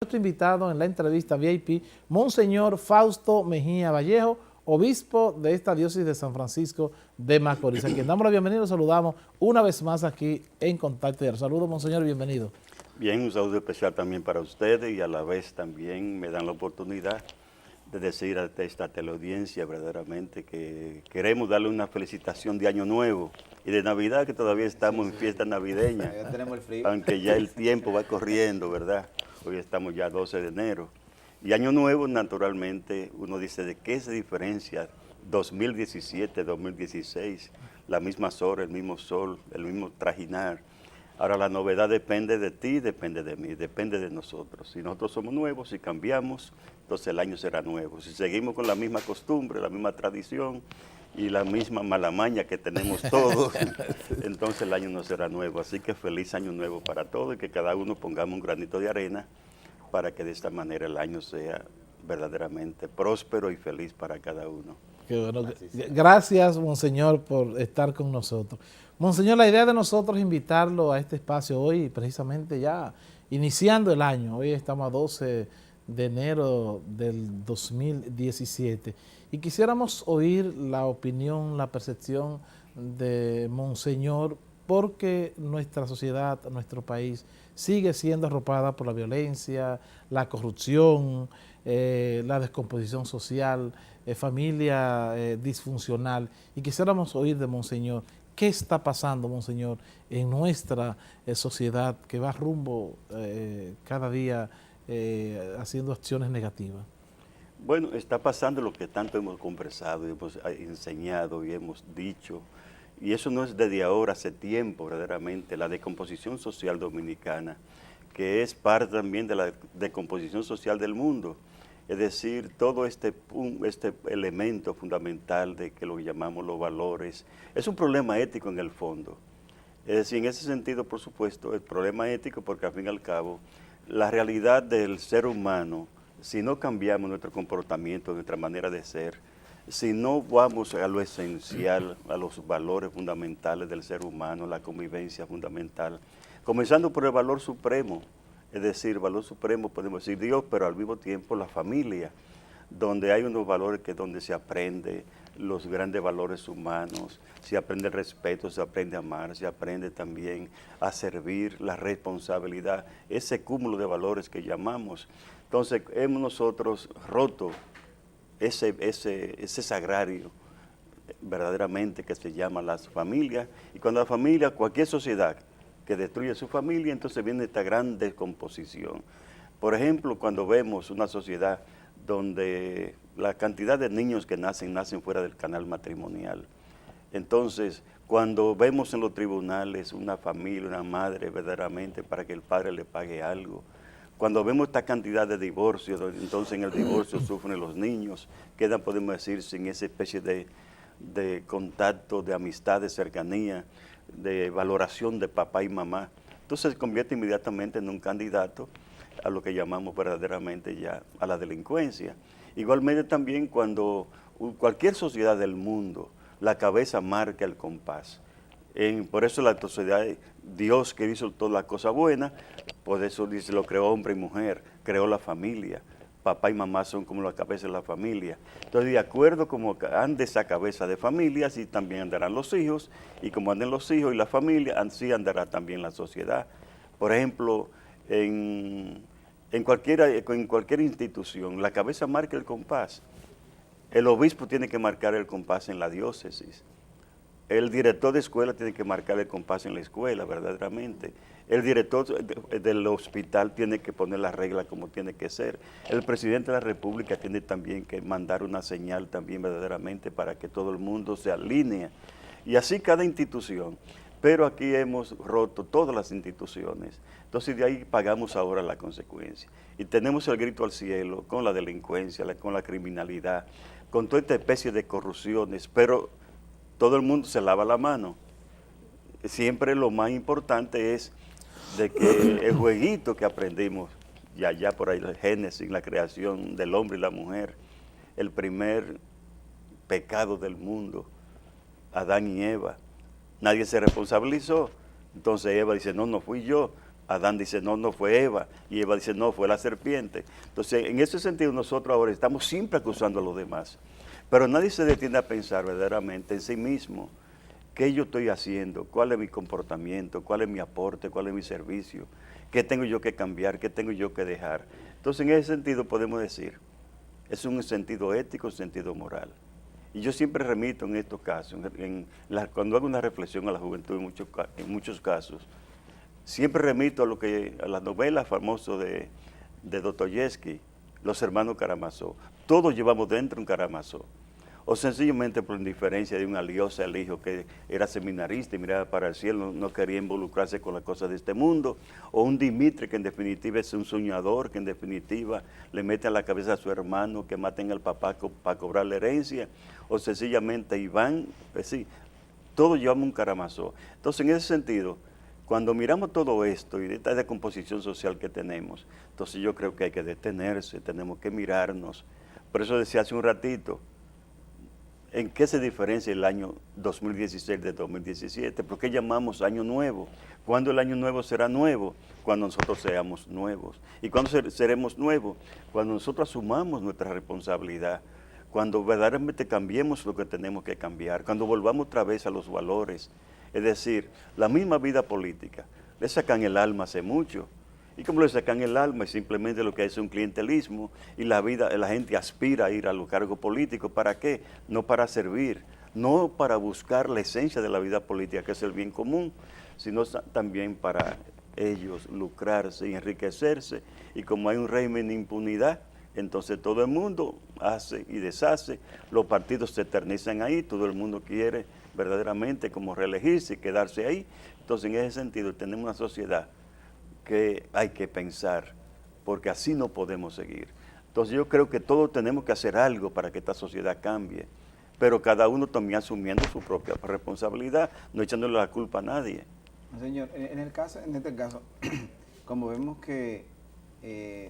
Nuestro invitado en la entrevista VIP, Monseñor Fausto Mejía Vallejo, obispo de esta diócesis de San Francisco de Macorís, a quien damos la bienvenida y lo saludamos una vez más aquí en Contacto Diario. Saludos, Monseñor, bienvenido. Bien, un saludo especial también para ustedes y a la vez también me dan la oportunidad de decir a esta teleaudiencia verdaderamente que queremos darle una felicitación de Año Nuevo y de Navidad, que todavía estamos en fiesta navideña, Ya tenemos el frío. aunque ya el tiempo va corriendo, ¿verdad? Hoy estamos ya 12 de enero. Y Año Nuevo, naturalmente, uno dice, ¿de qué se diferencia 2017, 2016? La misma horas, el mismo sol, el mismo trajinar. Ahora la novedad depende de ti, depende de mí, depende de nosotros. Si nosotros somos nuevos, si cambiamos, entonces el año será nuevo. Si seguimos con la misma costumbre, la misma tradición y la misma malamaña que tenemos todos, entonces el año no será nuevo. Así que feliz año nuevo para todos y que cada uno pongamos un granito de arena para que de esta manera el año sea verdaderamente próspero y feliz para cada uno. Qué bueno. Gracias, Monseñor, por estar con nosotros. Monseñor, la idea de nosotros es invitarlo a este espacio hoy, precisamente ya iniciando el año. Hoy estamos a 12 de enero del 2017 y quisiéramos oír la opinión, la percepción de Monseñor, porque nuestra sociedad, nuestro país sigue siendo arropada por la violencia, la corrupción, la descomposición social, familia disfuncional, y quisiéramos oír de Monseñor qué está pasando, Monseñor, en nuestra sociedad que va rumbo cada día haciendo acciones negativas. Bueno, está pasando lo que tanto hemos conversado, y hemos enseñado y hemos dicho, y eso no es desde ahora, hace tiempo verdaderamente, la descomposición social dominicana, que es parte también de la descomposición social del mundo. Es decir, todo este elemento fundamental de que lo llamamos los valores, es un problema ético en el fondo. Es decir, en ese sentido, por supuesto, el problema ético, porque al fin y al cabo, la realidad del ser humano, si no cambiamos nuestro comportamiento, nuestra manera de ser, si no vamos a lo esencial, a los valores fundamentales del ser humano, la convivencia fundamental, comenzando por el valor supremo, es decir, valor supremo podemos decir Dios, pero al mismo tiempo la familia, donde hay unos valores que donde se aprende los grandes valores humanos, se aprende el respeto, se aprende a amar, se aprende también a servir, la responsabilidad, ese cúmulo de valores que llamamos. Entonces, hemos nosotros roto ese sagrario verdaderamente que se llama las familias, y cuando la familia, cualquier sociedad que destruye su familia, entonces viene esta gran descomposición. Por ejemplo, cuando vemos una sociedad donde la cantidad de niños que nacen fuera del canal matrimonial. Entonces, cuando vemos en los tribunales una familia, una madre verdaderamente para que el padre le pague algo, cuando vemos esta cantidad de divorcios, entonces en el divorcio sufren los niños, quedan, podemos decir, sin esa especie de contacto, de amistad, de cercanía, de valoración de papá y mamá. Entonces se convierte inmediatamente en un candidato a lo que llamamos verdaderamente ya a la delincuencia. Igualmente también cuando cualquier sociedad del mundo, la cabeza marca el compás. Por eso la sociedad, Dios que hizo todas las cosas buenas, por eso dice, lo creó hombre y mujer, creó la familia. Papá y mamá son como la cabeza de la familia. Entonces, de acuerdo como ande esa cabeza de familia, así también andarán los hijos, y como anden los hijos y la familia, así andará también la sociedad. Por ejemplo, en cualquier institución, la cabeza marca el compás. El obispo tiene que marcar el compás en la diócesis. El director de escuela tiene que marcar el compás en la escuela, verdaderamente. El director del hospital tiene que poner las reglas como tiene que ser. El presidente de la República tiene también que mandar una señal también verdaderamente para que todo el mundo se alinee. Y así cada institución. Pero aquí hemos roto todas las instituciones. Entonces de ahí pagamos ahora la consecuencia. Y tenemos el grito al cielo con la delincuencia, con la criminalidad, con toda esta especie de corrupciones, pero todo el mundo se lava la mano. Siempre lo más importante es de que el jueguito que aprendimos, ya por ahí, el Génesis, la creación del hombre y la mujer, el primer pecado del mundo, Adán y Eva, nadie se responsabilizó. Entonces Eva dice, no fui yo, Adán dice, no, no fue Eva, y Eva dice, no, fue la serpiente. Entonces, en ese sentido, nosotros ahora estamos siempre acusando a los demás, pero nadie se detiene a pensar verdaderamente en sí mismo, qué yo estoy haciendo, cuál es mi comportamiento, cuál es mi aporte, cuál es mi servicio, qué tengo yo que cambiar, qué tengo yo que dejar. Entonces, en ese sentido podemos decir, es un sentido ético, un sentido moral. Y yo siempre remito en estos casos, cuando hago una reflexión a la juventud en muchos casos, siempre remito a las novelas famosas de Dostoyevsky, Los hermanos Karamazov. Todos llevamos dentro un Karamazov. O sencillamente por indiferencia de un Aliosa, el hijo que era seminarista y miraba para el cielo, no quería involucrarse con las cosas de este mundo. O un Dimitri que en definitiva es un soñador, que en definitiva le mete a la cabeza a su hermano que maten al papá para cobrar la herencia. O sencillamente Iván, pues sí, todos llevamos un Karamazov. Entonces en ese sentido, cuando miramos todo esto y esta decomposición social que tenemos, entonces yo creo que hay que detenerse, tenemos que mirarnos. Por eso decía hace un ratito, ¿en qué se diferencia el año 2016 de 2017? ¿Por qué llamamos año nuevo? ¿Cuándo el año nuevo será nuevo? Cuando nosotros seamos nuevos. ¿Y cuándo seremos nuevos? Cuando nosotros asumamos nuestra responsabilidad, cuando verdaderamente cambiemos lo que tenemos que cambiar, cuando volvamos otra vez a los valores. Es decir, la misma vida política, le sacan el alma hace mucho. Y como le sacan el alma, es simplemente lo que es un clientelismo y la gente aspira a ir a los cargos políticos. ¿Para qué? No para servir, no para buscar la esencia de la vida política, que es el bien común, sino también para ellos lucrarse y enriquecerse. Y como hay un régimen de impunidad, entonces todo el mundo hace y deshace, los partidos se eternizan ahí, todo el mundo quiere verdaderamente como reelegirse y quedarse ahí. Entonces en ese sentido tenemos una sociedad que hay que pensar, porque así no podemos seguir. Entonces yo creo que todos tenemos que hacer algo para que esta sociedad cambie, pero cada uno también asumiendo su propia responsabilidad, no echándole la culpa a nadie. Señor, en este caso, como vemos que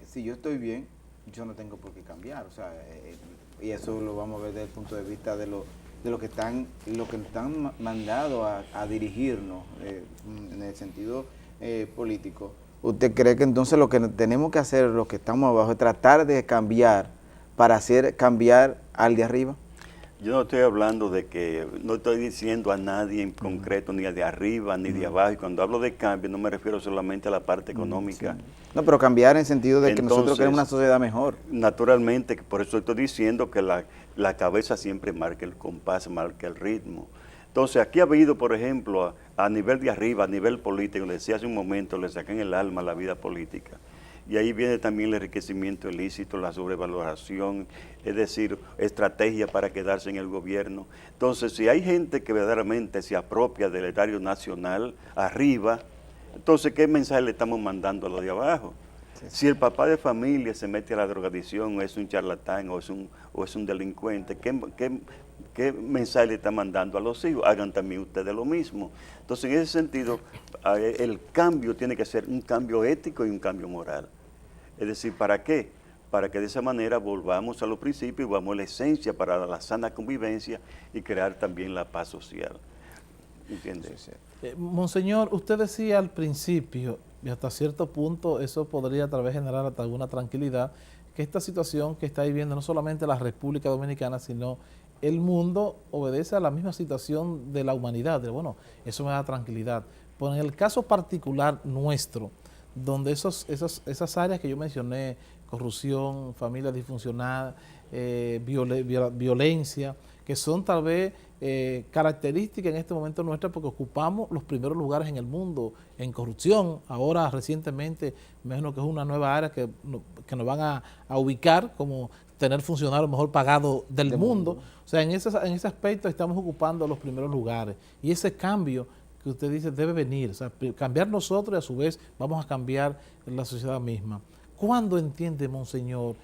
si yo estoy bien, yo no tengo por qué cambiar, o sea, y eso lo vamos a ver desde el punto de vista de lo que están mandados a dirigirnos en el sentido político. ¿Usted cree que entonces lo que tenemos que hacer, los que estamos abajo, es tratar de cambiar para hacer cambiar al de arriba? Yo no estoy hablando de que, no estoy diciendo a nadie en concreto, ni de arriba, ni de abajo. Y cuando hablo de cambio, no me refiero solamente a la parte económica. Sí. No, pero cambiar en el sentido de que Entonces, nosotros queremos una sociedad mejor. Naturalmente, por eso estoy diciendo que la cabeza siempre marca el compás, marca el ritmo. Entonces, aquí ha habido, por ejemplo, a nivel de arriba, a nivel político, le decía hace un momento, le sacan el alma a la vida política. Y ahí viene también el enriquecimiento ilícito, la sobrevaloración, es decir, estrategia para quedarse en el gobierno. Entonces, si hay gente que verdaderamente se apropia del erario nacional arriba, entonces, ¿qué mensaje le estamos mandando a los de abajo? Sí. Si el papá de familia se mete a la drogadicción, o es un charlatán, o es un delincuente, ¿qué mensaje le está mandando a los hijos? Hagan también ustedes lo mismo. Entonces, en ese sentido, el cambio tiene que ser un cambio ético y un cambio moral. Es decir, ¿para qué? Para que de esa manera volvamos a los principios y volvamos a la esencia para la sana convivencia y crear también la paz social. ¿Entiendes? Monseñor, usted decía al principio, y hasta cierto punto eso podría tal vez generar hasta alguna tranquilidad, que esta situación que está viviendo no solamente la República Dominicana, sino el mundo obedece a la misma situación de la humanidad. Bueno, eso me da tranquilidad. Pero en el caso particular nuestro, donde esas áreas que yo mencioné, corrupción, familia disfuncional, violencia, que son tal vez características en este momento nuestras porque ocupamos los primeros lugares en el mundo en corrupción. Ahora recientemente, me imagino que es una nueva área que nos van a ubicar como tener funcionarios mejor pagados del mundo. O sea, en ese aspecto estamos ocupando los primeros lugares. Y ese cambio que usted dice debe venir, o sea, cambiar nosotros y a su vez vamos a cambiar la sociedad misma. ¿Cuándo entiende, Monseñor?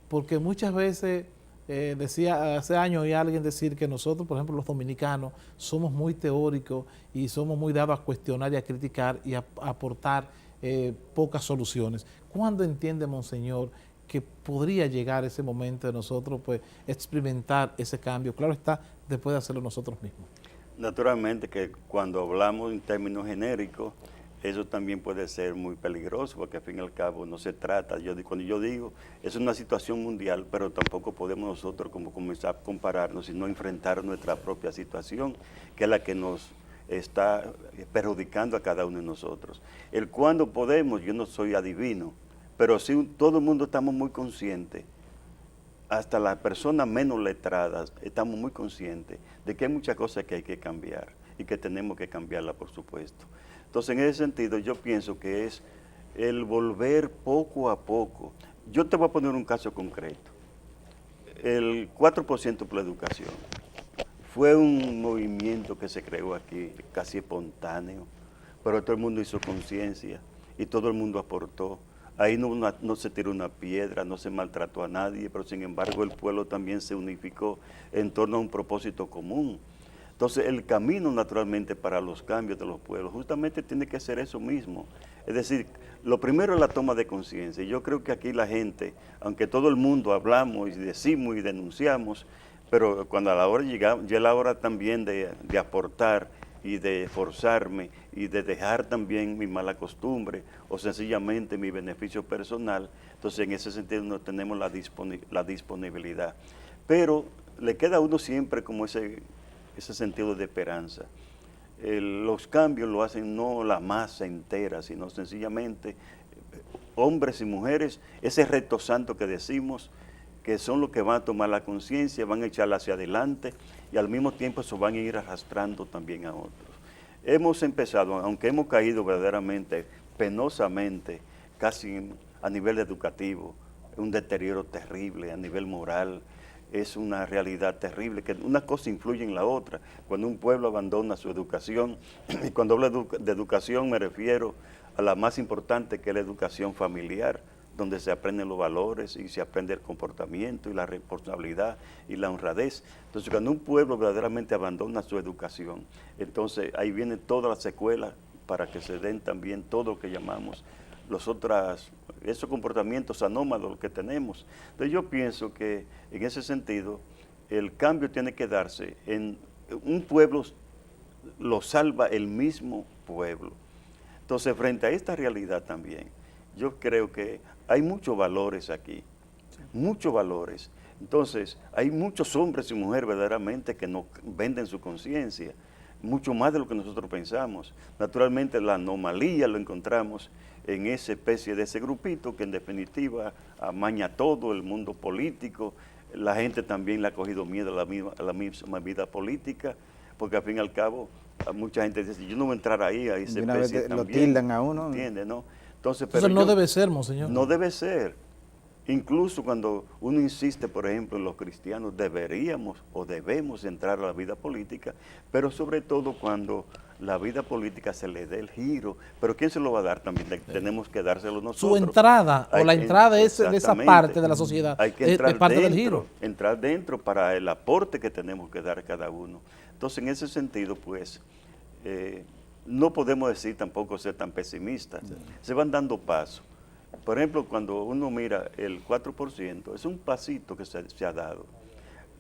Porque muchas veces, decía hace años oí a alguien decir que nosotros, por ejemplo, los dominicanos, somos muy teóricos y somos muy dados a cuestionar y a criticar y a aportar pocas soluciones. ¿Cuándo entiende, Monseñor, que podría llegar ese momento de nosotros pues experimentar ese cambio? Claro está, después de hacerlo nosotros mismos. Naturalmente que cuando hablamos en términos genéricos, eso también puede ser muy peligroso, porque al fin y al cabo no se trata, cuando yo digo, es una situación mundial, pero tampoco podemos nosotros como comenzar a compararnos, sino enfrentar nuestra propia situación, que es la que nos está perjudicando a cada uno de nosotros. El cuándo podemos, yo no soy adivino, pero sí todo el mundo estamos muy conscientes, hasta las personas menos letradas estamos muy conscientes de que hay muchas cosas que hay que cambiar y que tenemos que cambiarlas, por supuesto. Entonces, en ese sentido, yo pienso que es el volver poco a poco. Yo te voy a poner un caso concreto. El 4% por la educación fue un movimiento que se creó aquí, casi espontáneo, pero todo el mundo hizo conciencia y todo el mundo aportó. Ahí no se tiró una piedra, no se maltrató a nadie, pero sin embargo el pueblo también se unificó en torno a un propósito común. Entonces, el camino naturalmente para los cambios de los pueblos justamente tiene que ser eso mismo. Es decir, lo primero es la toma de conciencia. Yo creo que aquí la gente, aunque todo el mundo hablamos y decimos y denunciamos, pero cuando a la hora llega la hora también de aportar y de esforzarme y de dejar también mi mala costumbre o sencillamente mi beneficio personal, entonces en ese sentido no tenemos la disponibilidad. Pero le queda a uno siempre como ese sentido de esperanza. Los cambios lo hacen no la masa entera, sino sencillamente hombres y mujeres, ese reto santo que decimos, que son los que van a tomar la conciencia, van a echarla hacia adelante y al mismo tiempo eso van a ir arrastrando también a otros. Hemos empezado, aunque hemos caído verdaderamente, penosamente, casi a nivel educativo, un deterioro terrible a nivel moral. Es una realidad terrible, que una cosa influye en la otra. Cuando un pueblo abandona su educación, y cuando hablo de educación me refiero a la más importante, que es la educación familiar, donde se aprenden los valores y se aprende el comportamiento y la responsabilidad y la honradez. Entonces, cuando un pueblo verdaderamente abandona su educación, entonces ahí vienen todas las secuelas para que se den también todo lo que llamamos esos comportamientos anómalos que tenemos. Entonces yo pienso que en ese sentido el cambio tiene que darse en un pueblo, lo salva el mismo pueblo. Entonces frente a esta realidad también, yo creo que hay muchos valores aquí, muchos valores. Entonces hay muchos hombres y mujeres verdaderamente que nos venden su conciencia, mucho más de lo que nosotros pensamos. Naturalmente la anomalía lo encontramos en esa especie de ese grupito que en definitiva amaña todo el mundo político. La gente también le ha cogido miedo a la misma vida política, porque al fin y al cabo mucha gente dice, yo no voy a entrar ahí, a esa especie también. Lo tildan a uno. ¿Entiendes, no? Entonces no debe ser, monseñor. No debe ser. Incluso cuando uno insiste, por ejemplo, en los cristianos, deberíamos o debemos entrar a la vida política, pero sobre todo cuando la vida política se le dé el giro. Pero ¿quién se lo va a dar también? Tenemos que dárselo nosotros. Su entrada o la entrada de esa parte de la sociedad hay que entrar es parte dentro, del giro. Entrar dentro para el aporte que tenemos que dar cada uno. Entonces, en ese sentido, pues, no podemos decir tampoco ser tan pesimistas. Se van dando pasos. Por ejemplo, cuando uno mira el 4%, es un pasito que se ha dado.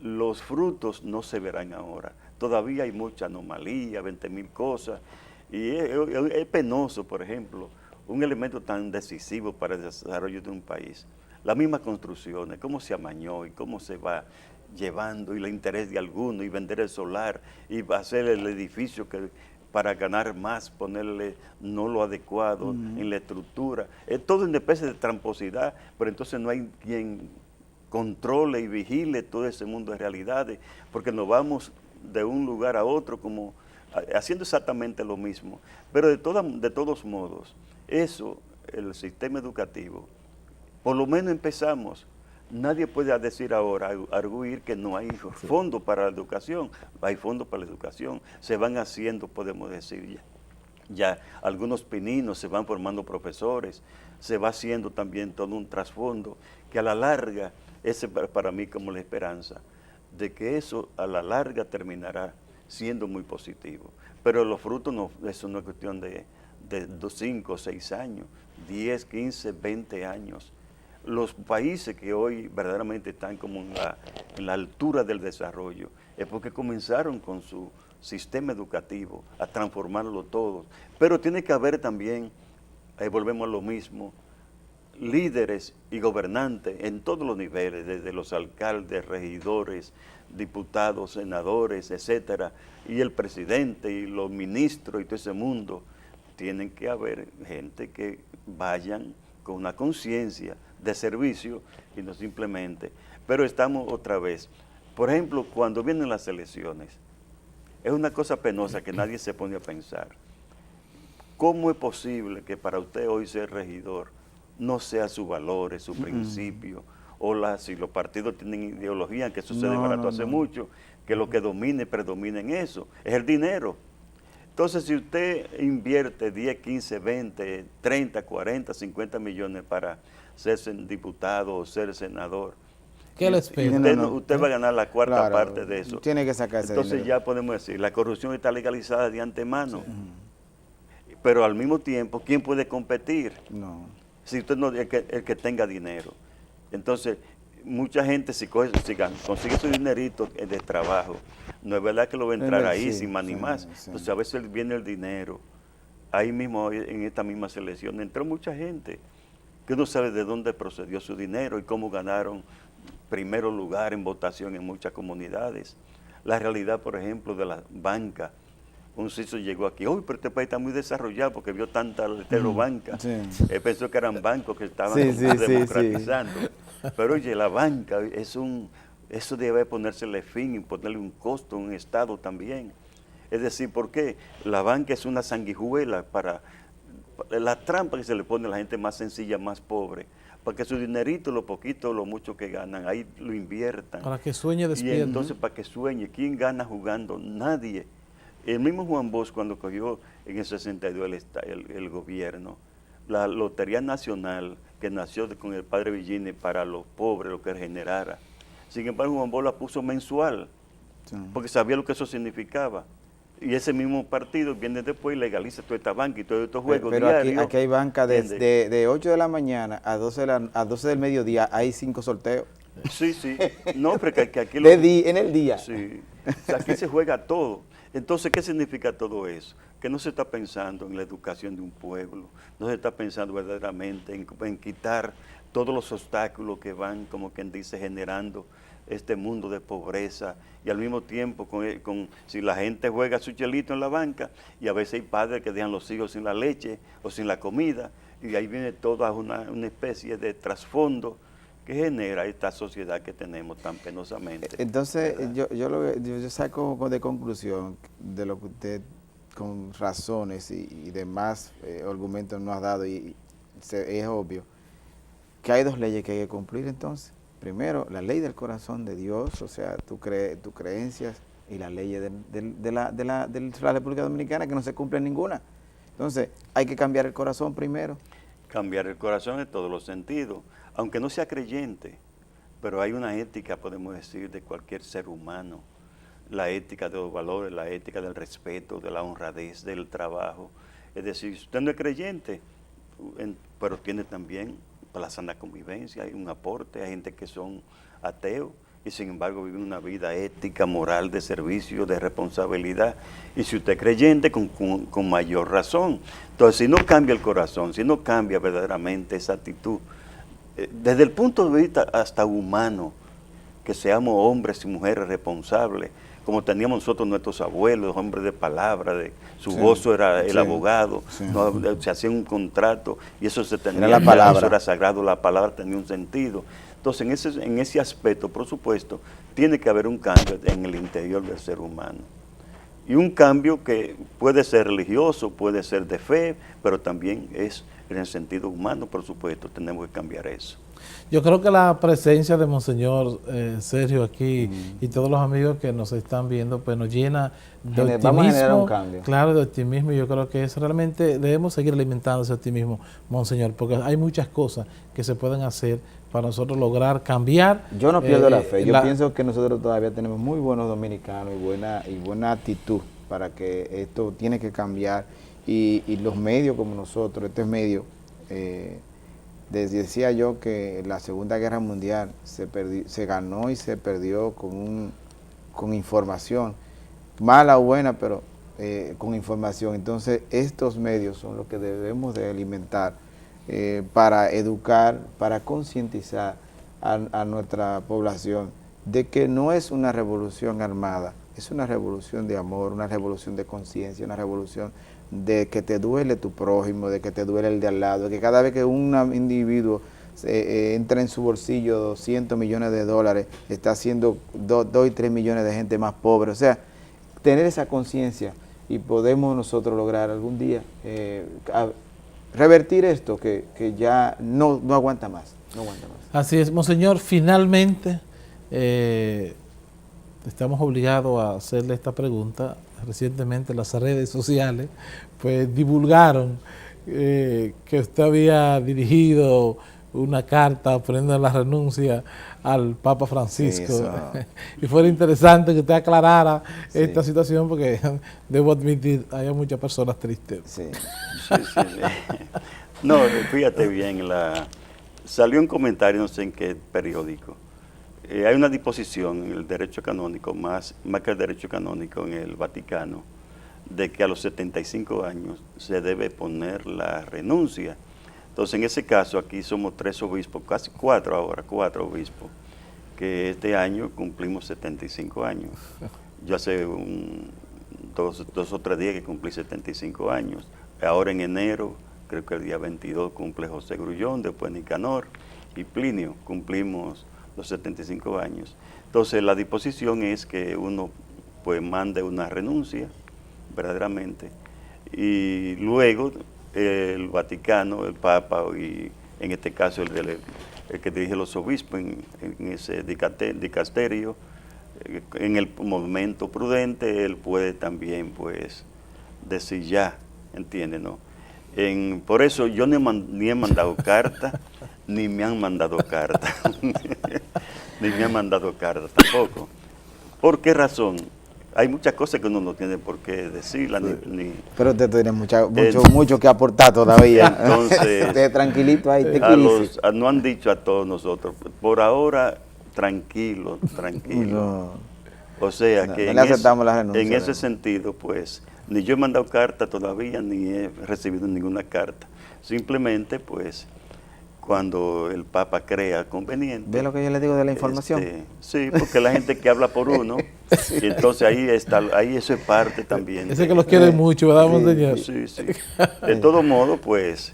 Los frutos no se verán ahora. Todavía hay mucha anomalía, 20.000 cosas. Y es penoso, por ejemplo, un elemento tan decisivo para el desarrollo de un país. Las mismas construcciones, cómo se amañó y cómo se va llevando, y el interés de alguno, y vender el solar, y hacer el edificio que para ganar más, ponerle no lo adecuado en la estructura. Es todo una especie de tramposidad, pero entonces no hay quien controle y vigile todo ese mundo de realidades, porque nos vamos de un lugar a otro como haciendo exactamente lo mismo. Pero de todos modos, eso, el sistema educativo, por lo menos empezamos. Nadie puede decir ahora, arguir que no hay fondos para la educación. Hay fondos para la educación. Se van haciendo, podemos decir, ya algunos pininos, se van formando profesores, se va haciendo también todo un trasfondo, que a la larga, ese para mí como la esperanza, de que eso a la larga terminará siendo muy positivo. Pero los frutos, no, eso no es cuestión de 5 o 6 años, 10, 15, 20 años. Los países que hoy verdaderamente están como en la altura del desarrollo es porque comenzaron con su sistema educativo, a transformarlo todo. Pero tiene que haber también, ahí volvemos a lo mismo, líderes y gobernantes en todos los niveles, desde los alcaldes, regidores, diputados, senadores, etcétera, y el presidente y los ministros y todo ese mundo. Tienen que haber gente que vayan con una conciencia de servicio y no simplemente. Pero estamos otra vez. Por ejemplo, cuando vienen las elecciones, es una cosa penosa que nadie se pone a pensar. ¿Cómo es posible que para usted hoy ser regidor no sea sus valores, sus principios, o si los partidos tienen ideología, que eso se desbarató hace mucho, que lo que domine, predomina en eso, es el dinero? Entonces, si usted invierte 10, 15, 20, 30, 40, 50 millones para ser diputado o ser senador, ¿qué le espera? Usted va a ganar la cuarta parte de eso. Tiene que sacar ese Entonces dinero. ya podemos decir, la corrupción está legalizada de antemano. Sí. Pero al mismo tiempo, ¿quién puede competir? No. Si usted no, el que tenga dinero. Entonces, mucha gente si consigue su dinerito de trabajo, no es verdad que lo va a entrar ahí sin más ni más. Sí. Entonces a veces viene el dinero. Ahí mismo, en esta misma selección, entró mucha gente que no sabe de dónde procedió su dinero y cómo ganaron primero lugar en votación en muchas comunidades. La realidad, por ejemplo, de la banca. Un CISO llegó aquí, uy, pero este país está muy desarrollado porque vio tanta letero banca. Sí. Él pensó que eran bancos que estaban democratizando. Pero oye, la banca eso debe ponérsele fin y ponerle un costo a un Estado también. Es decir, ¿por qué? La banca es una sanguijuela para la trampa que se le pone a la gente más sencilla, más pobre, para que su dinerito, lo poquito, lo mucho que ganan, ahí lo inviertan. Para que sueñe despierto. Y entonces, para que sueñe. ¿Quién gana jugando? Nadie. El mismo Juan Bosch, cuando cogió en el 62 el gobierno, la Lotería Nacional, que nació con el padre Villini para los pobres, lo que generara. Sin embargo, Juan Bosch la puso mensual, porque sabía lo que eso significaba. Y ese mismo partido viene después y legaliza toda esta banca y todos estos juegos pero diarios. aquí hay banca de 8 de la mañana a 12 del mediodía, hay 5 sorteos. Sí, sí. No, pero que aquí en el día. Sí. O sea, aquí se juega todo. Entonces, ¿qué significa todo eso? Que no se está pensando en la educación de un pueblo, no se está pensando verdaderamente en quitar todos los obstáculos que van, como quien dice, generando este mundo de pobreza, y al mismo tiempo, si la gente juega su chelito en la banca, y a veces hay padres que dejan los hijos sin la leche o sin la comida, y ahí viene toda una especie de trasfondo que genera esta sociedad que tenemos tan penosamente. Entonces, yo saco de conclusión de lo que usted, con razones y demás argumentos nos ha dado, y es obvio que hay 2 leyes que hay que cumplir entonces. Primero, la ley del corazón de Dios, o sea, tus creencias, y la ley de la República Dominicana, que no se cumple ninguna. Entonces, hay que cambiar el corazón primero. Cambiar el corazón en todos los sentidos, aunque no sea creyente, pero hay una ética, podemos decir, de cualquier ser humano, la ética de los valores, la ética del respeto, de la honradez, del trabajo. Es decir, si usted no es creyente, pero tiene también la sana convivencia, hay un aporte, hay gente que son ateos y sin embargo viven una vida ética, moral, de servicio, de responsabilidad. Y si usted es creyente, con mayor razón. Entonces, si no cambia el corazón, si no cambia verdaderamente esa actitud, desde el punto de vista hasta humano, que seamos hombres y mujeres responsables, como teníamos nosotros nuestros abuelos, hombres de palabra, su gozo era el abogado, se hacía un contrato y eso se tenía, era la palabra. Eso era sagrado, la palabra tenía un sentido. Entonces, en ese aspecto, por supuesto, tiene que haber un cambio en el interior del ser humano. Y un cambio que puede ser religioso, puede ser de fe, pero también es en el sentido humano, por supuesto, tenemos que cambiar eso. Yo creo que la presencia de Monseñor Sergio aquí y todos los amigos que nos están viendo, pues nos llena de optimismo. Vamos a generar un cambio. Claro, de optimismo, y yo creo que es realmente, debemos seguir alimentando ese optimismo, Monseñor, porque hay muchas cosas que se pueden hacer para nosotros lograr cambiar. Yo no pierdo la fe, yo pienso que nosotros todavía tenemos muy buenos dominicanos y buena actitud para que esto tiene que cambiar, y los medios como nosotros, este medio, decía yo que la Segunda Guerra Mundial se ganó y se perdió con información, mala o buena, pero con información. Entonces, estos medios son los que debemos de alimentar para educar, para concientizar a nuestra población de que no es una revolución armada, es una revolución de amor, una revolución de conciencia, una revolución de que te duele tu prójimo, de que te duele el de al lado, de que cada vez que un individuo entra en su bolsillo 200 millones de dólares, está haciendo 2 y 3 millones de gente más pobre. O sea, tener esa conciencia y podemos nosotros lograr algún día revertir esto que ya no aguanta más, no aguanta más. Así es, Monseñor, finalmente estamos obligados a hacerle esta pregunta. Recientemente las redes sociales pues divulgaron que usted había dirigido una carta poniendo la renuncia al Papa Francisco. Sí, y fue interesante que usted aclarara esta situación porque debo admitir, hay muchas personas tristes. Sí. No, fíjate bien, salió un comentario, no sé en qué periódico. Hay una disposición en el derecho canónico, más que el derecho canónico en el Vaticano, de que a los 75 años se debe poner la renuncia. Entonces, en ese caso, aquí somos 3 obispos, casi 4 ahora, 4 obispos, que este año cumplimos 75 años. Yo hace 2 o 3 días que cumplí 75 años. Ahora en enero, creo que el día 22 cumple José Grullón, después Nicanor y Plinio, cumplimos los 75 años. Entonces, la disposición es que uno pues mande una renuncia, verdaderamente, y luego el Vaticano, el Papa, y en este caso el que dirige los obispos en ese dicasterio, en el momento prudente, él puede también pues decir ya, ¿entiendes? ¿No? Por eso yo ni he mandado carta, ni me han mandado carta, ni me han mandado carta tampoco. ¿Por qué razón? Hay muchas cosas que uno no tiene por qué decirlas. Sí. Pero usted tiene mucho que aportar todavía. Entonces, usted tranquilito ahí, no han dicho a todos nosotros, por ahora, tranquilo. No. O sea, que en ese sentido, pues, ni yo he mandado carta todavía, ni he recibido ninguna carta. Simplemente, pues, cuando el Papa crea conveniente. ¿Ve lo que yo le digo de la información? Sí, porque la gente que habla por uno, y entonces ahí eso es parte también. Ese que los quiere mucho, ¿verdad, Monseñor? Sí. De todo modo, pues,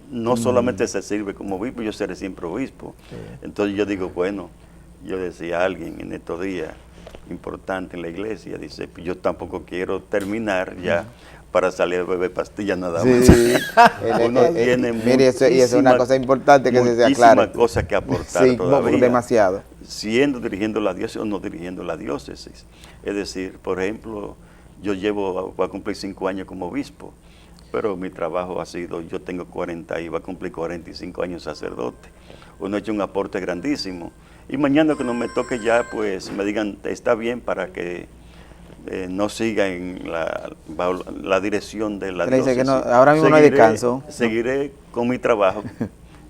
no solamente se sirve como obispo, yo seré siempre obispo. Sí. Entonces yo digo, bueno, yo decía a alguien en estos días, importante en la iglesia, dice, yo tampoco quiero terminar ya para salir a beber pastillas nada más. Sí. Uno tiene mire, eso es una cosa importante que se aclare. Muchísimas cosas que aportar todavía. Demasiado. Dirigiendo la diócesis o no dirigiendo la diócesis. Es decir, por ejemplo, voy a cumplir 5 años como obispo, pero mi trabajo ha sido, yo tengo 40 y voy a cumplir 45 años sacerdote. Uno ha hecho un aporte grandísimo. Y mañana que no me toque ya, pues me digan, está bien para que no siga en la dirección de la diócesis. Que no, ahora mismo no hay descanso. Seguiré con mi trabajo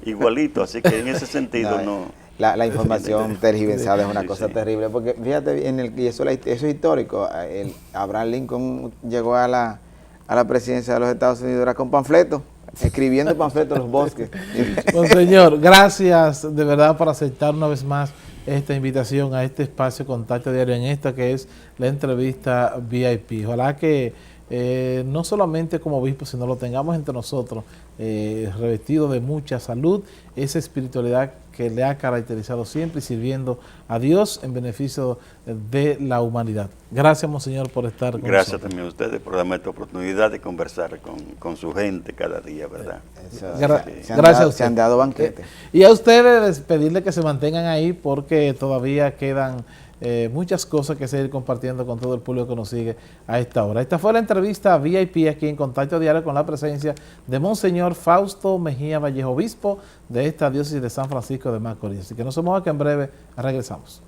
igualito, así que en ese sentido no. La información tergiversada es una cosa terrible, porque fíjate, y eso es histórico. Abraham Lincoln llegó a la presidencia de los Estados Unidos era con panfletos, escribiendo panfletos en los bosques. Monseñor, gracias de verdad por aceptar una vez más esta invitación a este espacio Contacto Diario, en esta que es la entrevista VIP. Ojalá que no solamente como obispo, sino lo tengamos entre nosotros, revestido de mucha salud, esa espiritualidad que le ha caracterizado siempre y sirviendo a Dios en beneficio de la humanidad. Gracias, Monseñor, por estar con nosotros. Gracias también a ustedes por darme esta oportunidad de conversar con su gente cada día, ¿verdad? Gracias a ustedes. Se han dado banquetes. Y a ustedes pedirle que se mantengan ahí porque todavía quedan muchas cosas que seguir compartiendo con todo el público que nos sigue a esta hora. Esta fue la entrevista VIP aquí en Contacto Diario con la presencia de Monseñor Fausto Mejía Vallejo, obispo de esta diócesis de San Francisco de Macorís. Así que nos vemos aquí en breve, regresamos.